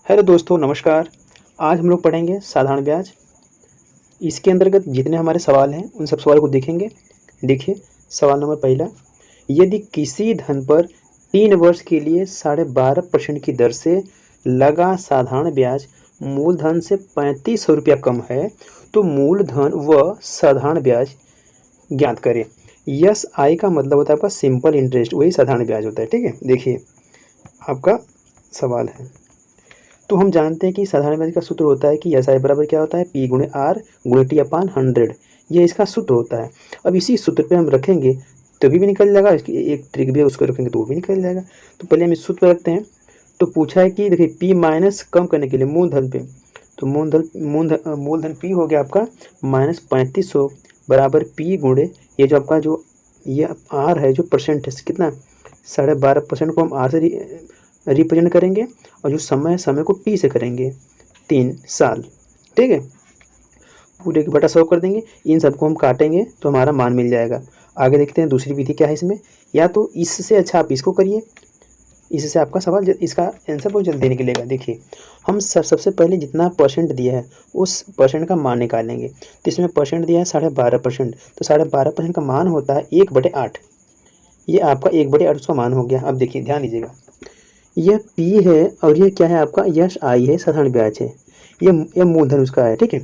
Hello दोस्तों, नमस्कार। आज हम लोग पढ़ेंगे साधारण ब्याज। इसके अंतर्गत जितने हमारे सवाल हैं उन सब सवाल को देखेंगे। देखिए, सवाल नंबर पहला, यदि किसी धन पर 3 वर्ष के लिए 12.5% की दर से लगा साधारण ब्याज मूलधन से 3500 रुपया कम है तो मूलधन व साधारण ब्याज ज्ञात करें। यस आई का मतलब होता है आपका सिंपल इंटरेस्ट, वही साधारण ब्याज होता है। ठीक है, देखिए आपका सवाल है। तो हम जानते हैं कि साधारण ब्याज का सूत्र होता है कि एस आई बराबर क्या होता है, पी गुणे आर गुणे टी अपान 100। ये इसका सूत्र होता है। अब इसी सूत्र पे हम रखेंगे तो भी निकल जाएगा। इसकी एक ट्रिक भी है, उसको रखेंगे तो वो भी निकल जाएगा। तो पहले हम इस सूत्र पे रखते हैं। तो पूछा है कि देखिए पी माइनस कम करने के लिए मूलधन पे, तो मूलधन पी हो गया आपका -3500 बराबर पी गुणे ये जो आपका जो ये आर है, जो परसेंट है कितना 12.5% को हम आर से रिप्रेजेंट करेंगे और जो समय है समय को टी से करेंगे 3 साल। ठीक है, पूरे के बटा 100 कर देंगे। इन सबको हम काटेंगे तो हमारा मान मिल जाएगा। आगे देखते हैं दूसरी विधि क्या है इसमें। या तो इससे अच्छा आप इसको करिए, इससे आपका सवाल इसका आंसर बहुत जल्दी निकलेगा। देखिए हम सबसे पहले जितना परसेंट दिया है उस परसेंट का मान निकालेंगे। तो इसमें परसेंट दिया है 12.5%, तो 12.5% का मान होता है 1/8। ये आपका 1/8 उसका मान हो गया। अब देखिए ध्यान दीजिएगा, यह पी है और ये क्या है आपका यश आई है, साधारण ब्याज है। ये मूलधन उसका है। ठीक है,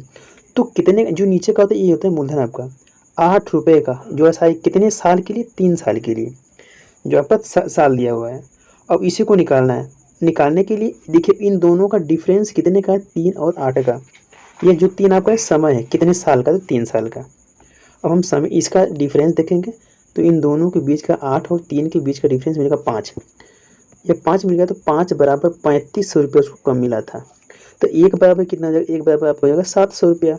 तो कितने जो नीचे का होता है ये होता है मूलधन आपका 8 रुपये का, जो एस आई कितने साल के लिए, 3 साल के लिए, जो आपका साल दिया हुआ है। अब इसी को निकालना है। निकालने के लिए देखिए इन दोनों का डिफरेंस कितने का है, 3 और 8 का। ये जो 3 आपका समय है कितने साल का, तो 3 साल का। अब हम समय इसका डिफरेंस देखेंगे तो इन दोनों के बीच का 8 और 3 के बीच का डिफरेंस मिलेगा 5। ये 5 मिल गया तो 5 बराबर 3500 रुपये उसको कम मिला था। तो एक बराबर कितना हो जाएगा, एक बराबर आपको हो जाएगा 700 रुपया।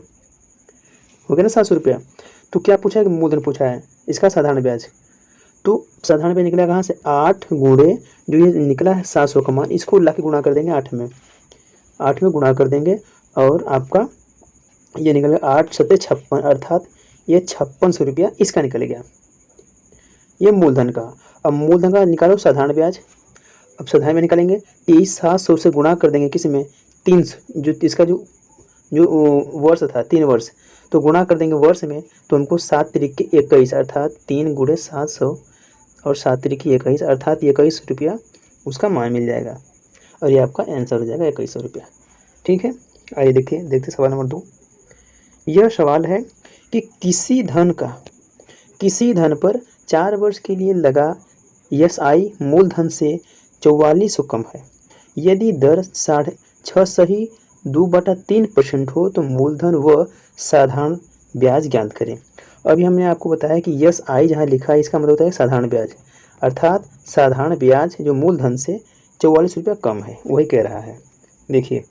हो गया ना 700 रुपया। तो क्या पूछा है कि मूलधन पूछा है, इसका साधारण ब्याज। तो साधारण ब्याज निकला कहाँ से, 8 गुणे जो ये निकला है 700 का मान, इसको ला के गुणा कर देंगे 8 में, 8 में गुणा कर देंगे और आपका ये निकलेगा 8 सत्ते 56, अर्थात ये 5600 रुपया इसका निकल गया। ये मूलधन का। अब मूलधन का निकालो साधारण ब्याज। अब साधारण में निकालेंगे, 23,700 से गुणा कर देंगे किस में, 300, जो इसका जो जो वर्ष था 3 वर्ष, तो गुणा कर देंगे वर्ष में। तो हमको 7×3=21, अर्थात 3 × 700 और 7×3=21, अर्थात 21 रुपया उसका मान मिल जाएगा। और ये आपका आंसर हो जाएगा 2100 रुपया। ठीक है, आइए देखते सवाल नंबर 2। यह सवाल है कि किसी धन पर 4 वर्ष के लिए लगा एस आई मूलधन से 4400 कम है। यदि दर 6.5 सही 2/3% हो तो मूलधन व साधारण ब्याज ज्ञात करें। अभी हमने आपको बताया कि यस आई जहाँ लिखा है इसका मतलब होता है साधारण ब्याज, अर्थात साधारण ब्याज जो मूलधन से 44 रुपया कम है वही कह रहा है। देखिए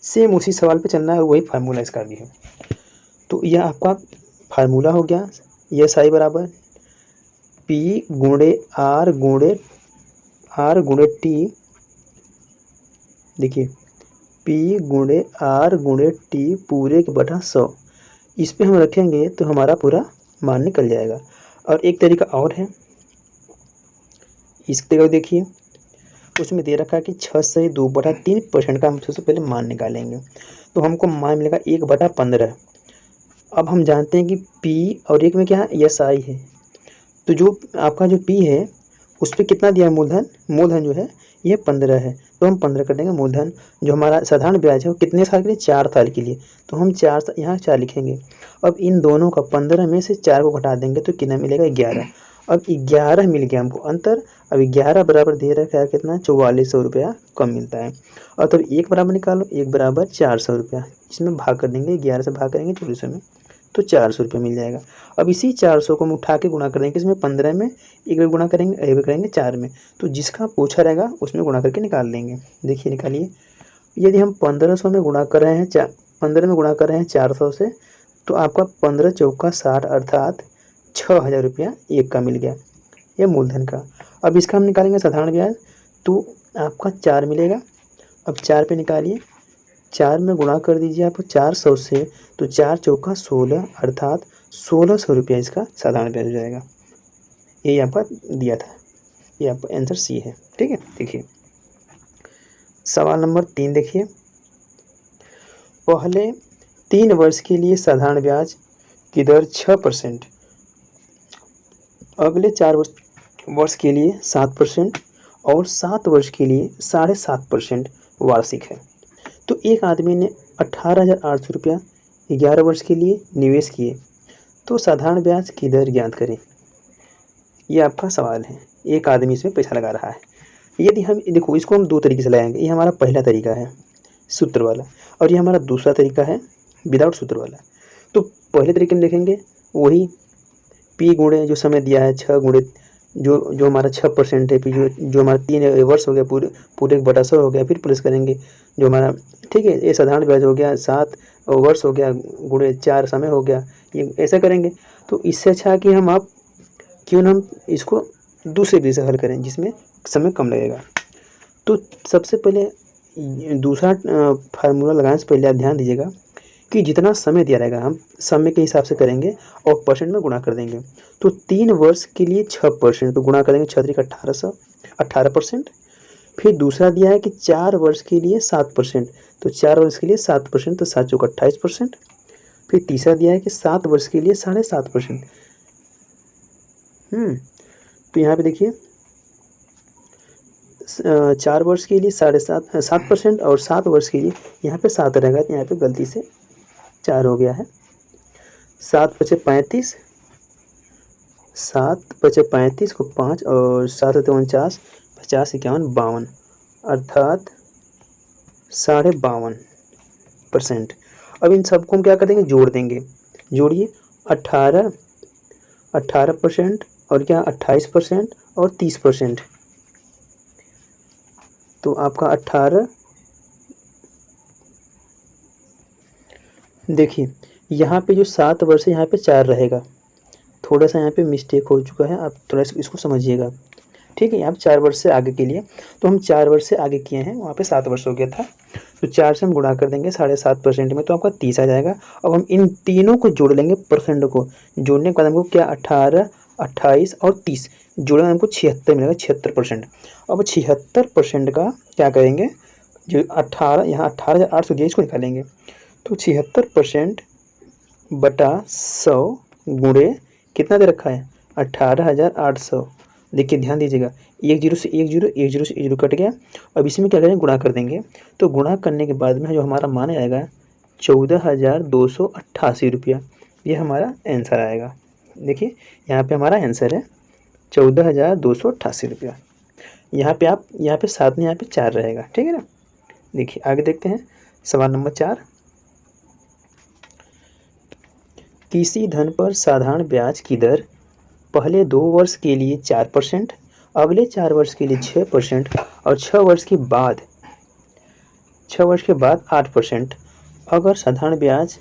सेम उसी सवाल पे चलना है और वही फार्मूला इसका भी है। तो यह आपका फार्मूला हो गया, यस आई बराबर पी गुणे आर गुणे टी। देखिए पी गुणे आर गुणे टी पूरे के बटा 100। इस पे हम रखेंगे तो हमारा पूरा मान निकल जाएगा। और एक तरीका और है, इस तरीका देखिए, उसमें दे रखा है कि 6 से 2/3% का हम सबसे पहले मान निकालेंगे। तो हमको मान मिलेगा 1/15। अब हम जानते हैं कि पी और एक में क्या है, एस आई है। तो जो आपका जो पी है उस पर कितना दिया है मूलधन, मूलधन जो है ये 15 है, तो हम 15 कर देंगे। मूलधन जो हमारा साधारण ब्याज है वो कितने साल के लिए, 4 साल के लिए, तो हम 4 यहाँ 4 लिखेंगे। अब इन दोनों का 15 में से 4 को घटा देंगे तो कितना मिलेगा, 11। अब 11 मिल गया हमको अंतर। अब 11 बराबर दे रखा है कितना, 4400 रुपया कम मिलता है। और तब एक बराबर निकालो, 1 बराबर 400 रुपया, इसमें भाग कर देंगे, 11 से भाग करेंगे 2400 में, तो 400 रुपये मिल जाएगा। अब इसी 400 को हम उठा के गुणा कर देंगे किसमें, 15 में, एक बार गुणा करेंगे, एक बार करेंगे 4 में, तो जिसका पूछा रहेगा उसमें गुणा करके निकाल लेंगे। देखिए निकालिए, यदि हम 1500 में गुणा कर रहे हैं 15 में गुणा कर रहे हैं 400 से, तो आपका 15 चौका 60, अर्थात 6000 रुपया एक का मिल गया, ये मूलधन का। अब इसका हम निकालेंगे साधारण ब्याज, तो आपका 4 मिलेगा। अब 4 पे निकालिए, 4 में गुणा कर दीजिए आप 400 से, तो 4 चौका 16, अर्थात 1600 रुपया इसका साधारण ब्याज हो जाएगा। यही आपका दिया था, ये आपका आंसर सी है। ठीक है, देखिए सवाल नंबर 3 देखिए, पहले 3 वर्ष के लिए साधारण ब्याज की दर 6%, अगले 4 वर्ष के लिए 7% और 7 वर्ष के लिए 7.5% वार्षिक है। तो एक आदमी ने 18,800 रुपया 11 वर्ष के लिए निवेश किए, तो साधारण ब्याज की दर ज्ञात करें। ये आपका सवाल है। एक आदमी इसमें पैसा लगा रहा है। यदि हम देखो, इसको हम 2 तरीके से लगाएंगे। ये हमारा पहला तरीका है सूत्र वाला, और ये हमारा दूसरा तरीका है विदाउट सूत्र वाला। तो पहले तरीके में देखेंगे वही पी गुणे जो समय दिया है 6 गुणे जो हमारा 6% है, पी जो हमारा 3 वर्ष हो गया, पूरे 1/100 हो गया, फिर प्लस करेंगे जो हमारा, ठीक है, ये साधारण ब्याज हो गया, 7 वर्ष हो गया गुणे 4 समय हो गया, ये ऐसा करेंगे। तो इससे अच्छा कि आप क्यों ना हम इसको दूसरे विधि से हल करें जिसमें समय कम लगेगा। तो सबसे पहले दूसरा फार्मूला लगाने से पहले आप ध्यान दीजिएगा कि जितना समय दिया रहेगा हम समय के हिसाब से करेंगे और परसेंट में गुणा कर देंगे। तो 3 वर्ष के लिए 6%, तो गुणा करेंगे 6 × 1800, 18%। फिर दूसरा दिया है कि 4 वर्ष के लिए 7%, तो 4 वर्ष के लिए 7%, तो 7 × 4 = 28%। फिर तीसरा दिया है कि 7 वर्ष के लिए 7.5%। तो यहाँ पे देखिए 4 वर्ष के लिए 7% और 7 वर्ष के लिए यहाँ पे 7 रहेगा, तो यहाँ पे गलती से 4 हो गया है। 7 × 5 = 35, 7 × 5 = 35 को 5 और 7 × 7 = 49, 50, 51, 52, अर्थात 52.5%। अब इन सबको हम क्या कर देंगे, जोड़ देंगे। जोड़िए 18% और क्या 28% और 30%। तो आपका 18, देखिए यहाँ पे जो 7 वर्ष है यहाँ पे 4 रहेगा, थोड़ा सा यहाँ पे मिस्टेक हो चुका है, आप थोड़ा इसको समझिएगा, ठीक है। यहाँ पे 4 वर्ष से आगे के लिए, तो हम 4 वर्ष से आगे किए हैं, वहाँ पे 7 वर्ष हो गया था, तो 4 से हम गुणा कर देंगे 7.5% में, तो आपका 30 आ जाएगा। अब हम इन तीनों को जोड़ लेंगे, परसेंट को जोड़ने के बाद हमको क्या 18, 28 और 30 जोड़ेंगे, हमको 76 मिलेगा, 76%। अब 76% का क्या करेंगे, जो 18 यहाँ 18,800 दिया, इसको निकालेंगे। तो 76% बटा 100 गुणे कितना दे रखा है 18,800। देखिए ध्यान दीजिएगा, 1 0 से 1 0, 1 0 से 1 0 कट गया। अब इसमें क्या करेंगे, गुणा कर देंगे। तो गुणा करने के बाद में जो हमारा मान आएगा 14,288 रुपया, ये हमारा आंसर आएगा। देखिए यहाँ पे हमारा आंसर है 14,288 रुपया। यहाँ पे 7 में यहाँ पे 4 रहेगा, ठीक है ना। देखिए आगे देखते हैं सवाल नंबर 4। किसी धन पर साधारण ब्याज की दर पहले 2 वर्ष के लिए 4%, अगले 4 वर्ष के लिए 6% और 6 वर्ष के बाद 8%। अगर साधारण ब्याज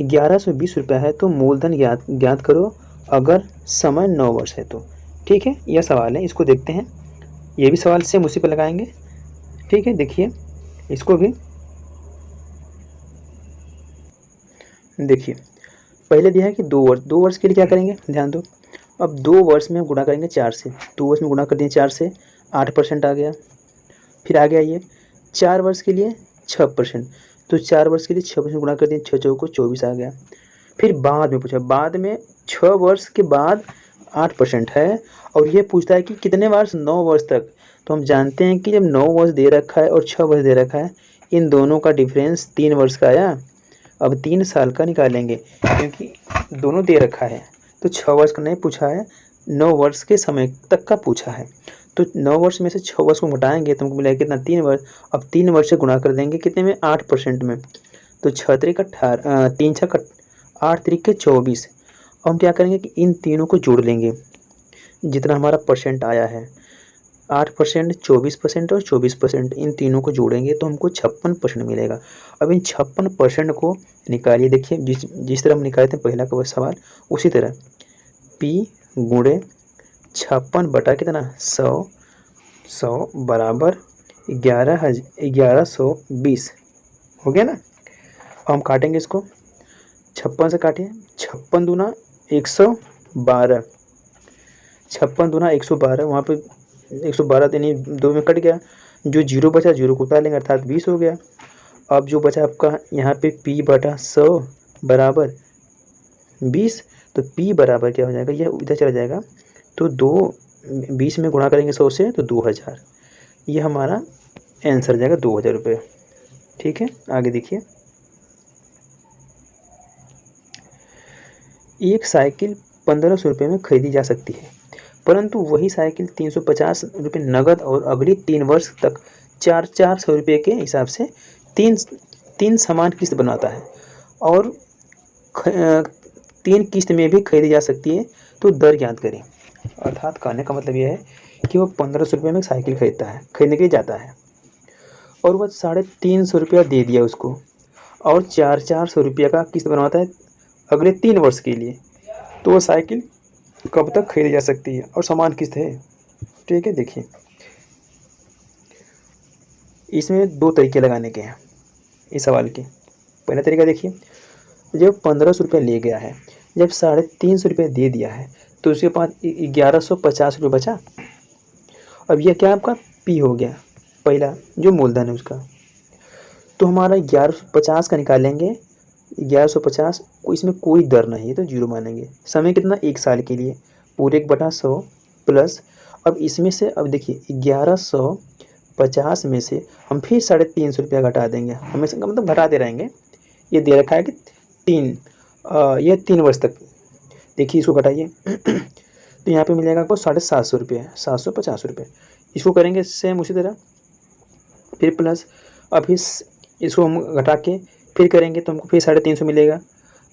1120 रुपया है तो मूलधन ज्ञात करो, अगर समय 9 वर्ष है तो। ठीक है, यह सवाल है, इसको देखते हैं। ये भी सवाल सेम उसी पर लगाएंगे, ठीक है। देखिए इसको भी देखिए, पहले दिया है कि 2 वर्ष के लिए क्या करेंगे, ध्यान दो। अब 2 वर्ष में हम गुणा करेंगे 4 से, 2 वर्ष में गुणा कर दिए 4 से, 8% आ गया। फिर आ गया ये 4 वर्ष के लिए 6%, तो 4 वर्ष के लिए 6% गुणा कर दिए, 6 चौको 24 आ गया। फिर बाद में पूछा, बाद में 6 वर्ष के बाद 8% है, और ये पूछता है कि कितने वर्ष, 9 वर्ष तक। तो हम जानते हैं कि जब 9 वर्ष दे रखा है और 6 वर्ष दे रखा है, इन दोनों का डिफरेंस 3 वर्ष का आया। अब 3 साल का निकालेंगे, क्योंकि दोनों दे रखा है। तो 6 वर्ष का नहीं पूछा है, 9 वर्ष के समय तक का पूछा है। तो 9 वर्ष में से 6 वर्ष को घटाएंगे तो हमको मिलेगा कितना, 3 वर्ष। अब 3 वर्ष से गुणा कर देंगे कितने में, 8% में। तो 6 त्रिक 18, 3 6 8 त्रिक 24। अब हम क्या करेंगे कि इन तीनों को जोड़ लेंगे, जितना हमारा परसेंट आया है, 8%, 24% और 24%, इन तीनों को जोड़ेंगे तो हमको 56% मिलेगा। अब इन 56% को निकालिए। देखिए जिस तरह हम निकाले थे पहला का सवाल, उसी तरह P गुणे 56 बटा कितना 100 बराबर 1120 हो गया ना। अब हम काटेंगे इसको, 56 से काटिए, 56 दूना 112, 56 दूना 112, वहाँ पे 112 यानी 2 में कट गया, जो जीरो बचा जीरो को उतार लेंगे अर्थात 20 हो गया। अब जो बचा आपका यहाँ पे p/100 बराबर 20, तो p बराबर क्या हो जाएगा, यह इधर चला जाएगा तो 20 में गुणा करेंगे 100 से तो 2000, ये हमारा आंसर जाएगा 2000 रुपये। ठीक है, आगे देखिए। एक साइकिल 1500 रुपये में खरीदी जा सकती है, परंतु वही साइकिल 350 रुपये नगद और अगली 3 वर्ष तक 400 रुपये के हिसाब से तीन समान किस्त बनाता है और 3 किस्त में भी खरीदी जा सकती है, तो दर ज्ञात करें। अर्थात कहने का मतलब यह है कि वो 1500 रुपये में साइकिल खरीदने के लिए जाता है और वह 350 रुपया दे दिया उसको और 400 रुपये का किस्त बनवाता है अगले 3 वर्ष के लिए, तो वो साइकिल कब तक खरीदी जा सकती है और समान किस्त है। ठीक है, देखिए इसमें 2 तरीके लगाने के हैं इस सवाल के। पहला तरीका देखिए, जब 1500 रुपये ले गया है, जब 350 रुपये दे दिया है तो उसके पास 1150 रुपये बचा। अब यह क्या आपका पी हो गया, पहला जो मूलधन है उसका, तो हमारा 1150 का निकालेंगे। 1150 इसमें कोई दर नहीं है तो जीरो मानेंगे। समय कितना, 1 साल के लिए, पूरे 1/100 प्लस। अब इसमें से अब देखिए 1150 में से हम फिर 350 रुपया घटा देंगे, हमेशा मतलब घटाते रहेंगे। ये दे रखा है कि यह 3 वर्ष तक, देखिए इसको घटाइए तो यहाँ पे मिलेगा आपको 750 रुपये, 750 रुपये। इसको करेंगे सेम उसी तरह, फिर प्लस। अब इसको हम घटा के फिर करेंगे तो हमको फिर 350 मिलेगा,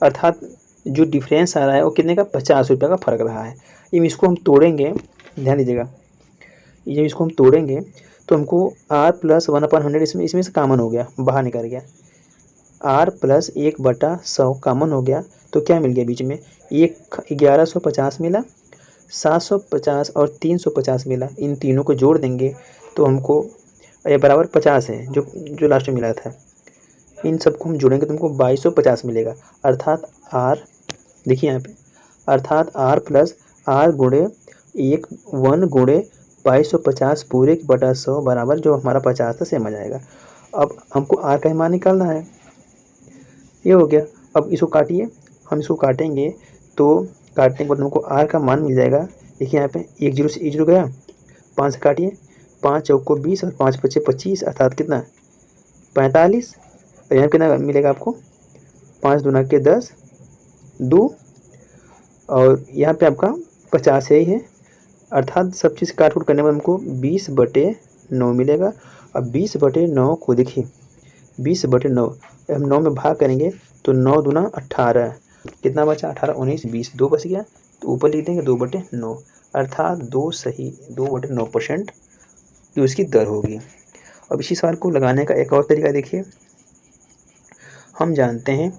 अर्थात जो डिफरेंस आ रहा है वो कितने का, 50 रुपये का फ़र्क रहा है। अब इसको हम तोड़ेंगे, ध्यान दीजिएगा, ये इसको हम तोड़ेंगे तो हमको r + 1/100 इसमें से कामन हो गया, बाहर निकल गया। r + 1/100 कामन हो गया तो क्या मिल गया बीच में, 1150 मिला, 750 और 350 मिला। इन तीनों को जोड़ देंगे तो हमको ये बराबर 50 है, जो लास्ट में मिला था। इन सबको हम जोड़ेंगे तो हमको 2250 मिलेगा। अर्थात r, देखिए यहाँ पे, अर्थात r + r गुणे 1 गुणे 2250 पूरे 1/100 बराबर जो हमारा 50 था सेम आ जाएगा। अब हमको r का मान निकालना है, ये हो गया। अब इसको काटिए, हम इसको काटेंगे तो काटने के बाद हमको r का मान मिल जाएगा। देखिए यहाँ पे 1 0 से 1 0 गया, 5 से काटिए, 5 चौको 20 और 5 पचे 25, अर्थात कितना, 45। और यहाँ कितना मिलेगा आपको, 5 दूना के 10 2, और यहाँ पे आपका 50 ही है, अर्थात सब चीज़ काट कूट करने में हमको 20/9 मिलेगा। अब 20/9 को देखिए, 20/9 हम 9 में भाग करेंगे तो 9 दूना 18, कितना बचा, 18 19 20, 2 बच गया तो ऊपर लिख देंगे 2/9, अर्थात 2/9% जो इसकी दर होगी। अब इसी सवाल को लगाने का एक और तरीका देखिए। हम जानते हैं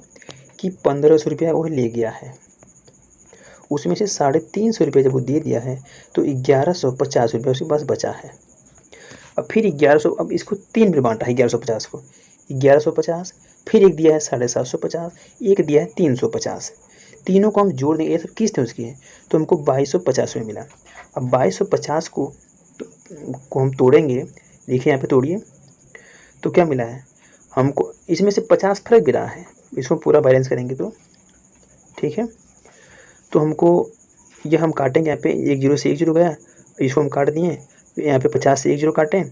कि 1500 रुपया वो ले गया है, उसमें से 350 रुपये जब वो दे दिया है तो 1150 रुपये उसके पास बचा है। अब फिर 1100, अब इसको 3 में बांटा है 1150 को, 1150 फिर एक दिया है 750, एक दिया है 350, तीनों को हम जोड़ देंगे, ये सब किस्त है उसकी है, तो हमको 2250 में मिला। अब 2250 को हम तोड़ेंगे, देखिए यहाँ पे तोड़िए तो क्या मिला है हमको, इसमें से 50 फर्क भी रहा है, इसको पूरा बैलेंस करेंगे तो ठीक है। तो हमको यह हम काटेंगे, यहाँ पे 1 0 से 1 0 गया, इसको हम काट दिए, यहाँ पे 50 से 1 0 काटें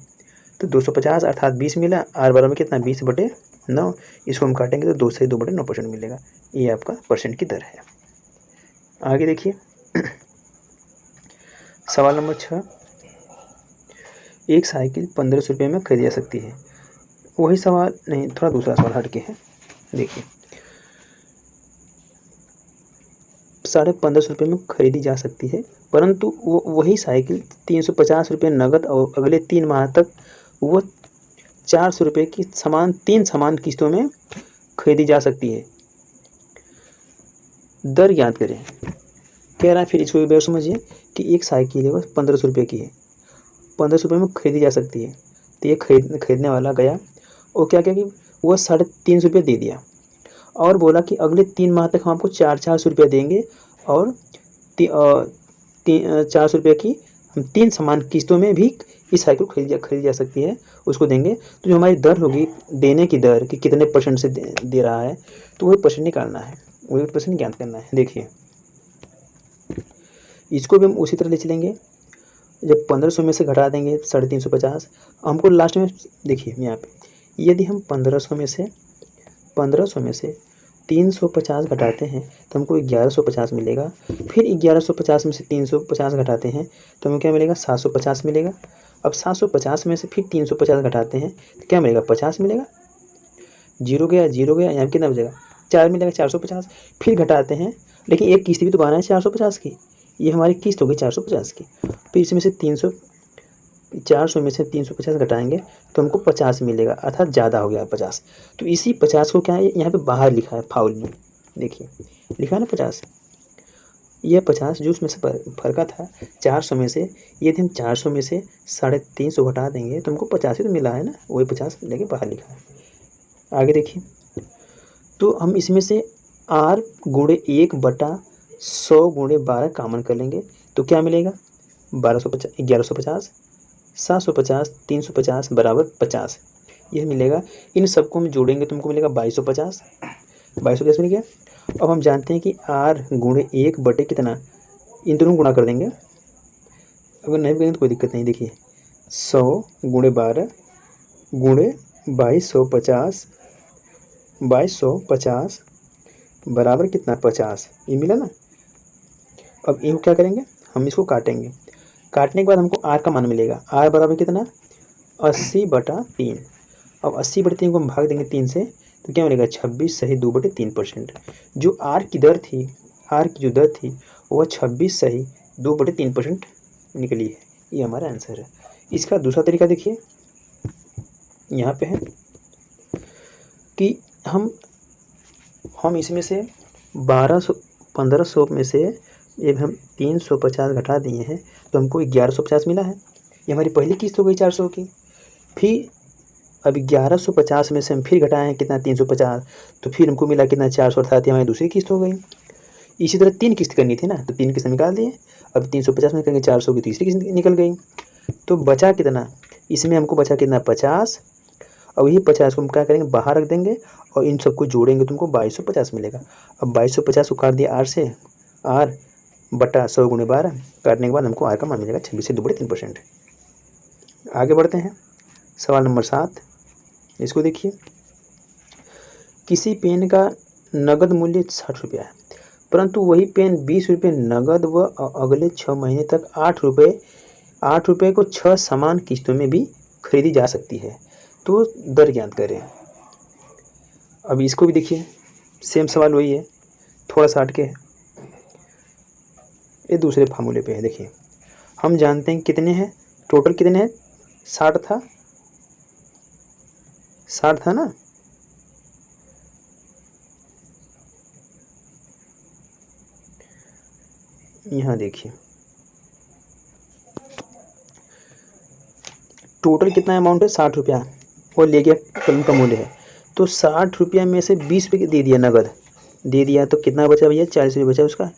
तो 250, अर्थात 20 मिला। r बराबर में कितना, 20/9, इसको हम काटेंगे तो 2 से 2/9% मिलेगा। ये आपका परसेंट की दर है। आगे देखिए सवाल नंबर 6, एक साइकिल 1500 रुपये में खरीदी जा सकती है। वही सवाल नहीं, थोड़ा दूसरा सवाल हट के है। देखिए 1550 रुपये में खरीदी जा सकती है, परंतु वही साइकिल 350 रुपये नगद और अगले 3 माह तक वो 400 रुपये की तीन समान किस्तों में खरीदी जा सकती है। दर ज्ञात करें, कह रहा है। फिर इसको भी समझिए कि एक साइकिल है वो 1500 रुपये की है, 1500 रुपये में खरीदी जा सकती है। तो ये खरीदने वाला गया और क्या कि वह 350 रुपये दे दिया और बोला कि अगले 3 माह तक हम आपको 400 रुपये देंगे और 400 रुपये की हम 3 समान किस्तों में भी इस साइकिल खरीदी जा सकती है, उसको देंगे। तो जो हमारी दर होगी देने की दर कि कितने % से दे रहा है, तो वही % निकालना है, वही % ज्ञात करना है। देखिए इसको भी हम उसी तरह ले चलेंगे। जब 1500 में से घटा देंगे 350, हमको लास्ट में देखिए यहाँ पे, यदि हम 1500 में से 350 घटाते हैं तो हमको 1150 मिलेगा। फिर 1150 में से 350 घटाते हैं तो हमें क्या मिलेगा, 750 मिलेगा। अब 750 में से फिर 350 घटाते हैं तो क्या मिलेगा, 50 मिलेगा। जीरो गया, यहाँ कितना बचेगा, 4 मिलेगा, 450। फिर घटाते हैं, लेकिन एक किस्त भी तो बना है 450 की, ये हमारी किस्त होगी 450 की। फिर इसमें से 400 में से 350 घटाएंगे तो हमको 50 मिलेगा, अर्थात ज़्यादा हो गया 50। तो इसी 50 को क्या है, यहाँ पे बाहर लिखा है फाउल में, देखिए लिखा है ना 50। यह 50 जो उसमें से फर्क था 400 में से, यदि हम 400 में से 350 घटा देंगे तो हमको 50 ही तो मिला है ना, वही 50 लेके बाहर लिखा है। आगे देखिए, तो हम इसमें से R गुणे 1/100 गुणे 12 कॉमन कर लेंगे तो क्या मिलेगा, 1150, 750, 350 बराबर 50, यह मिलेगा। इन सबको हम जोड़ेंगे तो हमको मिलेगा 2250, 2250 मिल गया। अब हम जानते हैं कि R गुणे 1 कितना, इन दोनों गुणा कर देंगे, अगर नहीं करेंगे तो कोई दिक्कत नहीं। देखिए 100 गुणे 12 गुणे 2250 बराबर कितना, 50, ये मिला ना। अब इनको क्या करेंगे, हम इसको काटेंगे, काटने के बाद हमको R का मान मिलेगा। R बराबर कितना, 80/3। अब 80/3 को हम भाग देंगे 3 से तो क्या मिलेगा, 26 सही 2/3%। जो R की दर थी, R की जो दर थी वह 26 सही 2/3% निकली है। ये हमारा आंसर है। इसका दूसरा तरीका देखिए, यहाँ पे है कि हम इसमें से 1500 में से जब हम 350 घटा दिए हैं तो हमको 1150 मिला है, ये हमारी पहली किस्त हो गई 400 की। फिर अब 1150 में से हम फिर घटाएं कितना, 350, तो फिर हमको मिला कितना, 400, अर्थात हमारी दूसरी किस्त हो गई। इसी तरह 3 किस्त करनी थी ना, तो 3 किस्त निकाल दिए। अब 350 में करेंगे 400 की तीसरी किस्त निकल गई, तो बचा कितना, इसमें हमको बचा कितना, 50। और यही 50 को हम क्या करेंगे, बाहर रख देंगे और इन सबको जोड़ेंगे तो हमको 2250 मिलेगा। अब 2250 को काट दिया R से, R बटा 100 गुणे 12, काटने के बाद हमको R का मान मिलेगा 26 से 2/3%। आगे बढ़ते हैं, सवाल नंबर 7, इसको देखिए। किसी पेन का नगद मूल्य 60 रुपया है, परंतु वही पेन 20 रुपये नगद व अगले 6 महीने तक 8 रुपये को 6 समान किस्तों में भी खरीदी जा सकती है, तो दर ज्ञात करें। अब इसको भी देखिए, सेम सवाल वही है, थोड़ा सा हटके है, ये दूसरे फार्मूले पे है। देखिए हम जानते हैं कितने हैं, टोटल कितने हैं, 60 था ना। यहाँ देखिए टोटल कितना अमाउंट है, 60 रुपया, और ले गया कलम का मूल्य है, तो 60 रुपया में से 20 रुपये दे दिया, नगद दे दिया, तो कितना बचा भैया, 40 रुपये बचा उसका।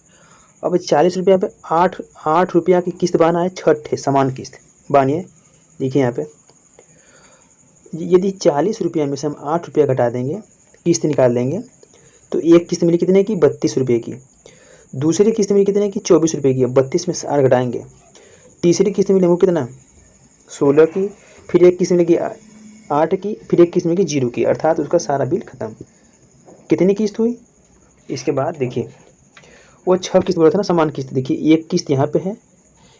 अब 40 रुपया पे 8 रुपया की किस्त बाना है, 6 समान किस्त बानिए। देखिए यहाँ पे, यदि 40 रुपया में से हम 8 रुपया घटा देंगे, किस्त निकाल लेंगे, तो एक किस्त मिली कितने की, 32 रुपये की। दूसरी किस्त मिली कितने की, 24 रुपये की। 32 में से 8 घटाएंगे, तीसरी किस्त मिली हमको कितना, 16 की। फिर एक किस्त मिलेगी 8 की, फिर एक किस्त मिलेगी 0 की, अर्थात उसका सारा बिल खत्म। कितनी किस्त हुई, इसके बाद देखिए वो 6 किस्त बोला था ना, समान किस्त। देखिए एक किस्त यहाँ पे है,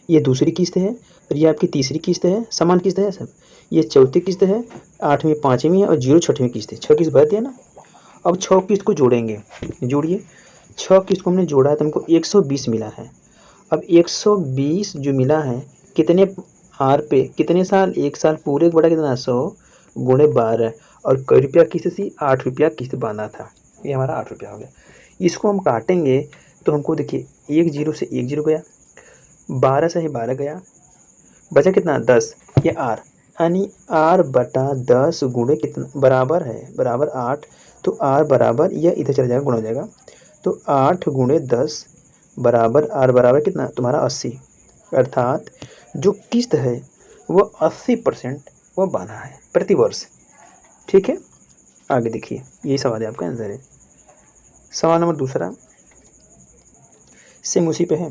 ये दूसरी किस्त है, और ये आपकी तीसरी किस्त है, समान किस्त है सब। ये चौथी किस्त है, 8वीं 5वीं है, और 0 6वीं किस्त है। 6 किस्त भर दिया ना। अब 6 किस्त को जोड़ेंगे, जोड़िए, 6 किस्त को हमने जोड़ा है तो हमको 120 मिला है। अब 120 जो मिला है कितने R पे, कितने साल, 1 साल पूरे, बड़ा कितना, 100 गुणे 12, और कई रुपया किस्त थी, 8 रुपया किस्त बांधा था, ये हमारा 8 रुपया हो गया। इसको हम काटेंगे तो हमको देखिए 1 0 से 1 0 गया, 12 से 12 गया, बचा कितना, 10, ये R, यानी R बटा 10 गुणे कितना, बराबर है, बराबर 8, तो R बराबर, यह इधर चला जाएगा, गुणा हो जाएगा, तो 8 गुणे 10 बराबर R बराबर कितना तुम्हारा 80, अर्थात जो किस्त है वह 80% वह बांधा है प्रति वर्ष। ठीक है, आगे देखिए, यही सवाल है, आपका आंसर है। सवाल नंबर दूसरा सेम उसी पे है।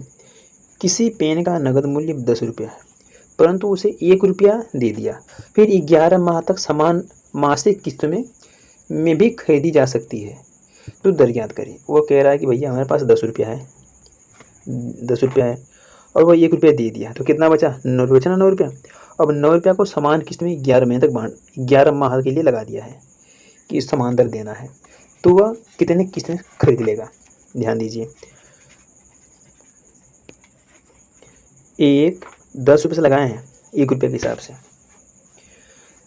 किसी पेन का नगद मूल्य 10 रुपया है, परंतु उसे 1 रुपया दे दिया, फिर 11 माह तक समान मासिक किस्त में भी खरीदी जा सकती है, तो दर ज्ञात करिए। वो कह रहा है कि भैया हमारे पास 10 रुपया है, 10 रुपया है, और वो 1 रुपया दे दिया, तो कितना बचा? 9 रुपया बचा ना, 9 रुपया। अब 9 रुपया को समान किस्त में 11 महीने तक बांट 11 माह के लिए लगा दिया है कि समान दर देना है, तो वह कितने किस्त में खरीद लेगा? ध्यान दीजिए, 10 रुपये से लगाए हैं 1 रुपये के हिसाब से,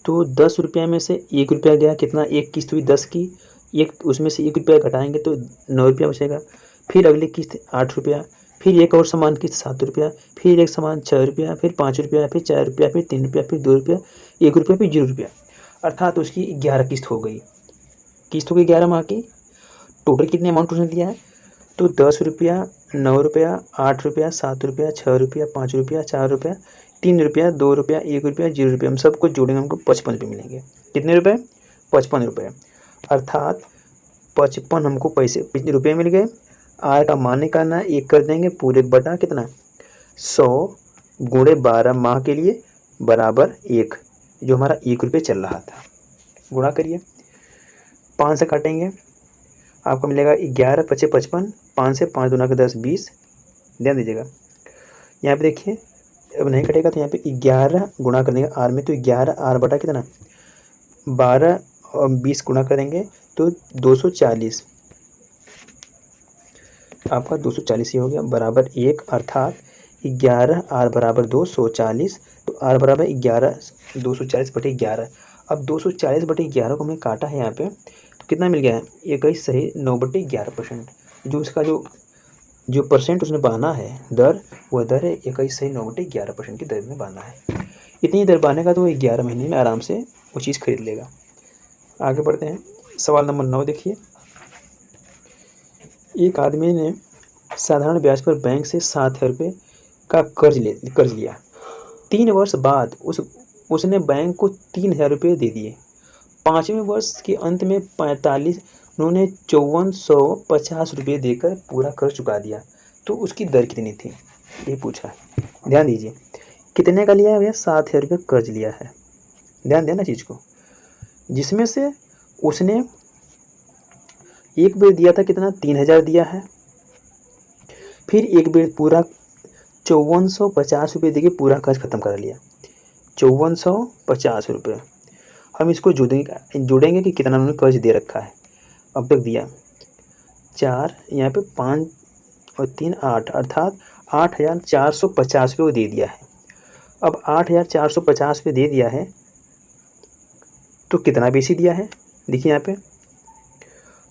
तो 10 रुपया में से 1 रुपया गया, कितना? एक किस्त हुई 10 की, एक उसमें से 1 रुपया घटाएंगे तो 9 रुपया बचेगा। फिर अगली किस्त 8 रुपया, फिर एक और समान किस्त 7 रुपया, फिर एक समान 6 रुपया, फिर 5 रुपया, फिर 4 रुपया, फिर 3 रुपया, फिर 2 रुपया, 1 रुपया, फिर 0 रुपया, अर्थात उसकी 11 किस्त हो गई। किस्त हो गई 11 माह की। टोटल कितने अमाउंट उसने दिया है? तो 10 रुपया, 9 रुपया, 8 रुपया, 7 रुपया, 6 रुपया, 5 रुपया, 4 रुपया, 3 रुपया, 2 रुपया, 1 रुपया, 0 रुपया, हम सबको जोड़ेंगे, हमको 55 रुपये मिलेंगे। कितने रुपए? 55 रुपये, अर्थात 55 हमको पैसे कितने रुपये मिल गए। आय का मान निकालना है, 1 कर देंगे, पूरे बटा कितना? 100 गुणे 12 माह के लिए बराबर 1, जो हमारा 1 रुपये चल रहा था। गुणा करिए, 5 से काटेंगे, आपको मिलेगा 11 पचे 55, 5 से 5 दूना के 10 20। ध्यान दीजिएगा, यहाँ पे देखिए, अब नहीं कटेगा तो यहाँ पे 11 गुणा कर देंगे आर में, तो 11 आर बटा कितना? 12 और 20 गुणा करेंगे तो 240, आपका 240 ही हो गया, बराबर 1, अर्थात 11 आर बराबर 240, तो आर बराबर 11 240 बटे 11। अब 240 बटे 11 को हमने काटा है यहाँ पे, तो कितना मिल गया है? 21 सही 9 बटे 11%। जो उसका जो परसेंट उसने बांधा है दर, वह दर है 21 सही 9 बटे 11% की दर में बांधा है। इतनी दर बांधने का तो 11 महीने में आराम से वो चीज़ खरीद लेगा। आगे बढ़ते हैं, सवाल नंबर 9 देखिए। एक आदमी ने साधारण ब्याज पर बैंक से 7,000 रुपये का कर्ज लिया। 3 वर्ष बाद उसने बैंक को 3,000 रुपये दे दिए। 5वें वर्ष के अंत में उन्होंने 5450 रुपये देकर पूरा कर्ज चुका दिया, तो उसकी दर कितनी थी? ये पूछा है। ध्यान दीजिए, कितने का लिया है भैया? 7,000 रुपये कर्ज लिया है। ध्यान देना चीज़ को, जिसमें से उसने एक बेर दिया था कितना? 3,000 दिया है, फिर एक बेर पूरा 5450 रुपये देके पूरा कर्ज खत्म कर लिया। 5450 रुपये, हम इसको जोड़ेंगे कि कितना उन्होंने कर्ज दे रखा है अब तक दिया। 4 यहाँ पे 5 और 3 8, अर्थात 8,450 रुपये को दे दिया है। अब 8,450 रुपये दे दिया है, तो कितना बेसी दिया है? देखिए यहाँ पे,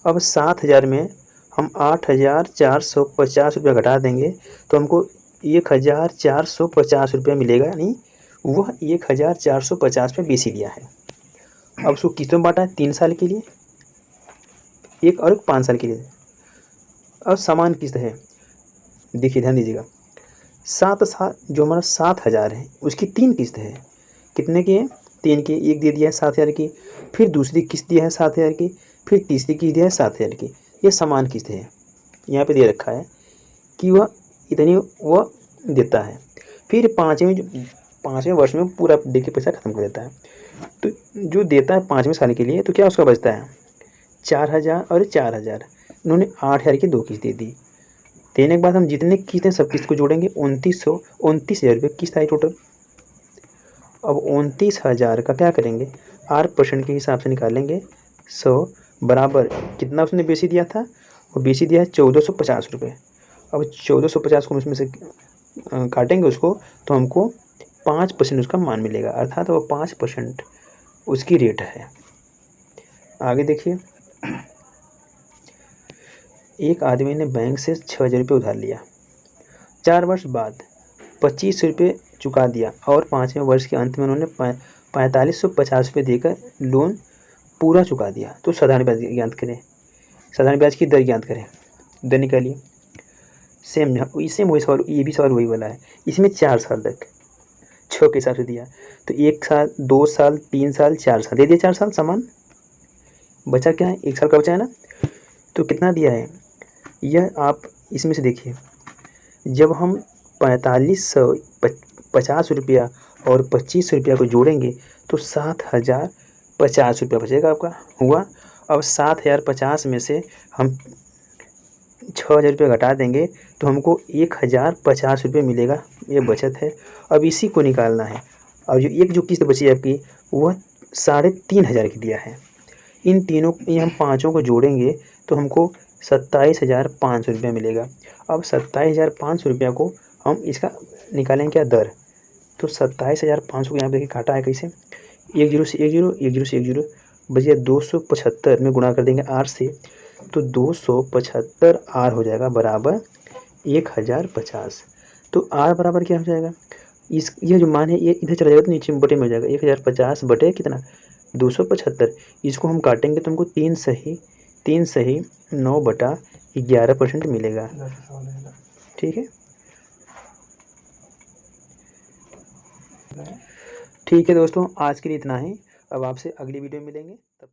अब 7,000 में हम 8,450 रुपये घटा देंगे तो हमको 1,450 रुपये मिलेगा, यानी वह 1,450 रुपये बेसी दिया है। अब उसको किस्तों में बांटा है, 3 साल के लिए, एक और 5 साल के लिए। अब समान किस्त है, देखिए ध्यान दीजिएगा, 7 जो हमारा 7,000 है उसकी 3 किस्त है। कितने की है? 3 की। एक दे दिया है 7,000 की, फिर दूसरी किस्त दिया है 7,000 की, फिर तीसरी किस्त दिया है 7,000 की। ये समान किस्त है, यहाँ पे दे रखा है कि वह इतनी वह देता है, फिर 5वें वर्ष में पूरा दे के पैसा खत्म कर देता है। तो जो देता है 5वें साल के लिए, तो क्या उसका बचता है? 4,000 और 4,000, उन्होंने 8,000 की 2 किस्त दे दी। देने के बाद हम जितने किस्त हैं सब किस्त को जोड़ेंगे, 29,000 रुपये किस्त आई टोटल। अब 29,000 का क्या करेंगे? 8% के हिसाब से निकालेंगे, 100 बराबर कितना उसने बेसी दिया था? वो बेसी दिया है 1,450 रुपये। अब 1,450 को उसमें से काटेंगे उसको, तो हमको 5% उसका मान मिलेगा, अर्थात वो 5% उसकी रेट है। आगे देखिए, एक आदमी ने बैंक से 6,000 रुपये उधार लिया। 4 वर्ष बाद 25 रुपये चुका दिया और 5वें वर्ष के अंत में उन्होंने 4,550 रुपये देकर लोन पूरा चुका दिया। तो साधारण ब्याज ज्ञात करें, साधारण ब्याज की दर ज्ञात करें। दर निकालिए, सेम वही सवाल, ये भी सवाल वही वाला है। इसमें 4 साल तक 6 के हिसाब से दिया। तो 1 साल, 2 साल, 3 साल, 4 साल दे दिया, 4 साल सामान। बचा क्या है, 1 साल का बचा है ना। तो कितना दिया है यह आप इसमें से देखिए, जब हम 4550 और 25 को जोड़ेंगे तो 7050 बचेगा आपका, हुआ। अब 7050 में से हम 6000 घटा देंगे तो हमको 1050 मिलेगा, ये बचत है। अब इसी को निकालना है। और जो एक जो किस्त बची है आपकी वह 3500 की दिया है। इन तीनों, ये हम पाँचों को जोड़ेंगे तो हमको 27,500 मिलेगा। अब 27,500 को हम इसका निकालेंगे क्या, दर। तो 27,500 को यहाँ पे देखिए काटा है कैसे, 1 जीरो से 1 जीरो, 1 जीरो से 1 जीरो, बचिए 275 में गुणा कर देंगे 8 से, तो 275 आर हो जाएगा बराबर 1050। तो आर बराबर क्या हो जाएगा, इस ये जो मान है ये इधर चला जाएगा तो नीचे बटे में हो जाएगा, 1050 बटे कितना 275। इसको हम काटेंगे तो हमको 3 सही 9/11% मिलेगा। ठीक है, ठीक है दोस्तों, आज के लिए इतना ही। अब आपसे अगली वीडियो में मिलेंगे, तब तक।